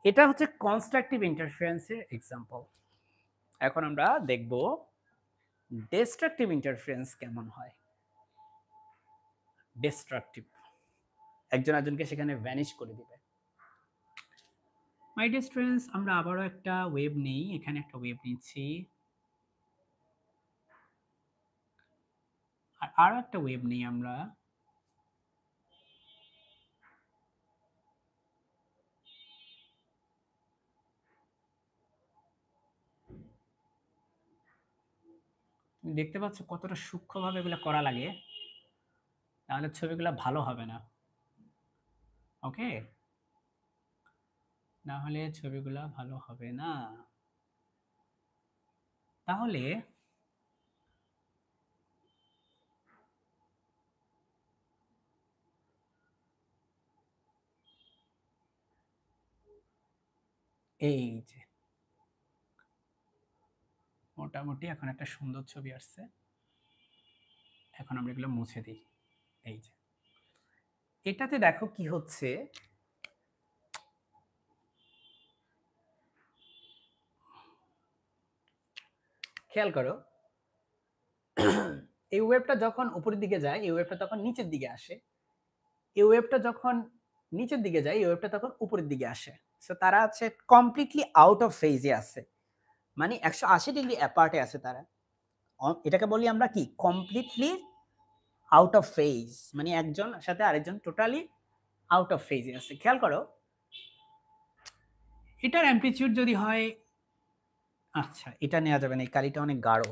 এটা হচ্ছে constructive ইন্টারফারেন্সের example. এখন আমরা দেখব ডিস্ট্রাকটিভ ইন্টারফারেন্স কেমন হয়। ডিস্ট্রাকটিভ, একজন একজনকে সেখানে ভ্যানিশ করে দিবে। মাই ডিয়ার স্টুডেন্টস, আমরা আবারও একটা ওয়েভ নেই, এখানে একটা ওয়েভ নিচ্ছি, আর আরো একটা ওয়েভ নেই আমরা। তুমি দেখতে পাচ্ছ কতটা সূক্ষ্মভাবে এগুলো করা লাগে, তাহলে ছবিগুলো ভালো হবে না। ওকে, না হলে ছবিগুলো ভালো হবে না। তাহলে এই যে মোটামুটি এখন একটা সুন্দর ছবি আসছে। এখন আমরা এগুলো মুছে দিই। এই যে এটাতে দেখো কি হচ্ছে, খেয়াল করো, এই ওয়েভটা যখন উপরের দিকে যায় এই ওয়েভটা তখন নিচের দিকে আসে, এই ওয়েভটা যখন নিচের দিকে যায় এই ওয়েভটা তখন উপরের দিকে আসে। সো তারা আছে কমপ্লিটলি আউট অফ ফেজে আছে, মানে 180 ডিগ্রি অ্যাপার্টে আছে তারা। এটাকে বলি আমরা কি, কমপ্লিটলি আউট অফ ফেজ, মানে একজন সাথে আরেকজন টোটালি আউট অফ ফেজে আছে। খেয়াল করো, এটার অ্যামপ্লিটিউড যদি হয়, আচ্ছা এটা নেওয়া যাবে না, এই কালিটা অনেক গাঢ়।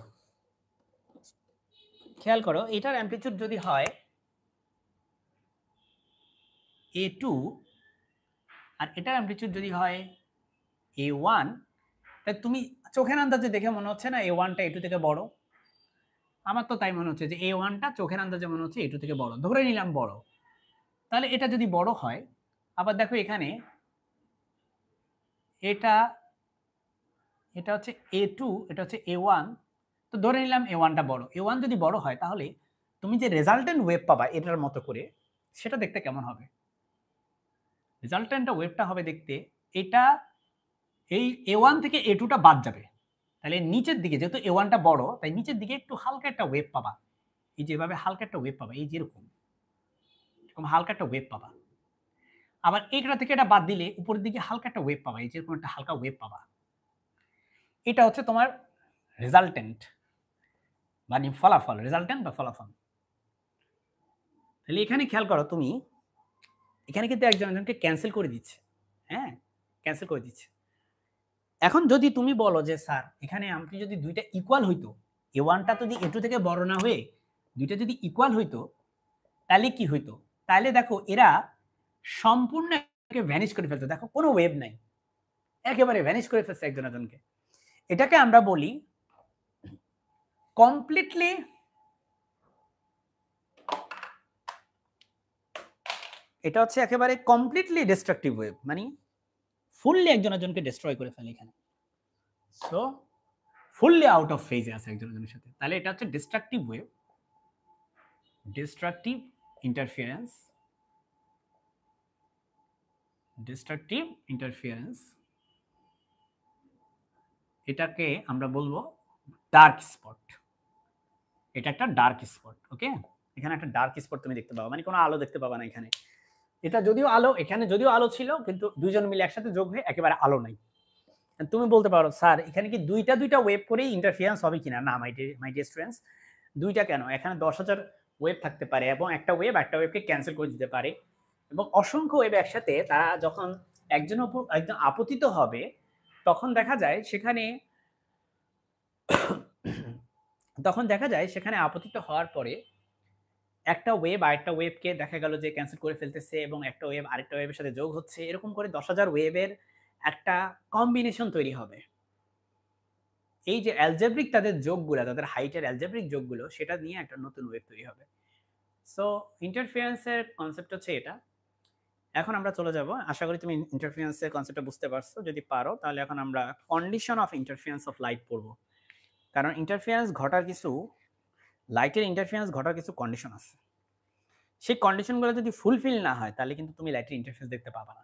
খেয়াল করো, এটার অ্যামপ্লিটিউড যদি হয় A2 আর এটার অ্যামপ্লিটিউড যদি হয় A1, তাই তুমি চোখের আন্দাজে দেখে মনে হচ্ছে না A1টা A2 থেকে বড়? আমার তো তাই মনে হচ্ছে যে A1টা চোখের আন্দাজে মনে হচ্ছে A2 থেকে বড়, ধরে নিলাম বড়। তাহলে এটা যদি বড় হয়, আবার দেখো এখানে এটা এটা হচ্ছে A2, এটা হচ্ছে A1, তো ধরে নিলাম A1টা বড়। A1 যদি বড় হয় তাহলে তুমি যে রেজাল্টেন্ট ওয়েভ পাবা এটার মতো করে, সেটা দেখতে কেমন হবে? রেজাল্টেন্ট ওয়েভটা হবে দেখতে, এটা এই A1 থেকে A2টা বাদ যাবে, তাহলে নিচের দিকে যেহেতু A1টা বড় তাই নিচের দিকে একটু হালকা একটা ওয়েভ পাবা। এই যে এভাবে হালকা একটা ওয়েভ পাবা, এই যে এরকম হালকা একটা ওয়েভ পাবা। আবার এইটা থেকে এটা বাদ দিলে উপরের দিকে হালকা একটা ওয়েভ পাবা, এই যে এরকম একটা হালকা ওয়েভ পাবা। এটা হচ্ছে তোমার রেজাল্টেন্ট, মানে ফলাফল, রেজাল্টেন্ট বা ফলাফল। তাহলে এখানে খেয়াল করো তুমি, এখানে কিন্তু একজন একজনকে ক্যান্সেল করে দিচ্ছে। হ্যাঁ, ক্যান্সেল করে দিচ্ছে। এখন যদি তুমি বলো যে স্যার এখানে আপনি যদি দুইটা ইকুয়াল হইতো, A1টা যদি A2 থেকে বড় না হয়ে দুইটা যদি ইকুয়াল হইতো তাহলে কি হইতো? তাহলে দেখো এরা সম্পূর্ণ ভ্যানিশ করে ফেলতো, দেখো কোনো ওয়েভ নাই, একেবারে ভ্যানিশ করে ফেলছে একজন একজনকে। এটাকে আমরা বলি কমপ্লিটলি, এটা হচ্ছে একেবারে কমপ্লিটলি ডিস্ট্রাকটিভ ওয়েভ, মানে ফুললি একজন একজনকে ডিস্ট্রয় করে ফেলে এখানে। সো ফুললি আউট অফ ফেজে আছে একজন একজনের সাথে, তাহলে এটা হচ্ছে destructive wave, destructive interference, destructive interference. এটাকে আমরা বলবো ডার্ক স্পট। এটা একটা ডার্ক স্পট। ওকে, এখানে একটা ডার্ক স্পট তুমি দেখতে পাবা, মানে কোনো আলো দেখতে পাবা না এখানে। এটা যদিও আলো, এখানে যদিও আলো ছিল কিন্তু দুইজন মিলে একসাথে যোগ হয়ে একেবারে আলো নাই। তুমি বলতে পারো স্যার এখানে কি দুইটা দুইটা ওয়েভ করেই ইন্টারফিয়ারেন্স হবে কিনা? না মাই ডিয়ার স্টুডেন্টস, দুইটা কেন, এখানে 10,000 ওয়েভ থাকতে পারে এবং একটা ওয়েভকে ক্যান্সেল করে দিতে পারে, এবং অসংখ্য ওয়েভ একসাথে তারা যখন একজন উপর একজন আপতিত হবে তখন দেখা যায় সেখানে আপতিত হওয়ার পরে একটা ওয়েভ আরেকটা ওয়েভকে দেখা গেল যে ক্যান্সেল করে ফেলতেছে এবং একটা ওয়েভ আরেকটা ওয়েভের সাথে যোগ হচ্ছে, এরকম করে 10,000 ওয়েভের একটা কম্বিনেশন তৈরি হবে। এই যে অ্যালজেব্রিক তাদের যোগগুলো, তাদের হাইটের অ্যালজেব্রিক যোগগুলো, সেটা নিয়ে একটা নতুন ওয়েভ তৈরি হবে। সো ইন্টারফারেন্সের কনসেপ্ট হচ্ছে এটা। এখন আমরা চলে যাব, আশা করি তুমি ইন্টারফারেন্সের কনসেপ্টটা বুঝতে পারছো। যদি পারো তাহলে এখন আমরা condition of interference of light পড়ব, কারণ লাইটের ইন্টারফারেন্স ঘটার কিছু কন্ডিশন আছে। সেই কন্ডিশনগুলো যদি ফুলফিল না হয় তাহলে কিন্তু তুমি লাইটের ইন্টারফারেন্স দেখতে পাবা না।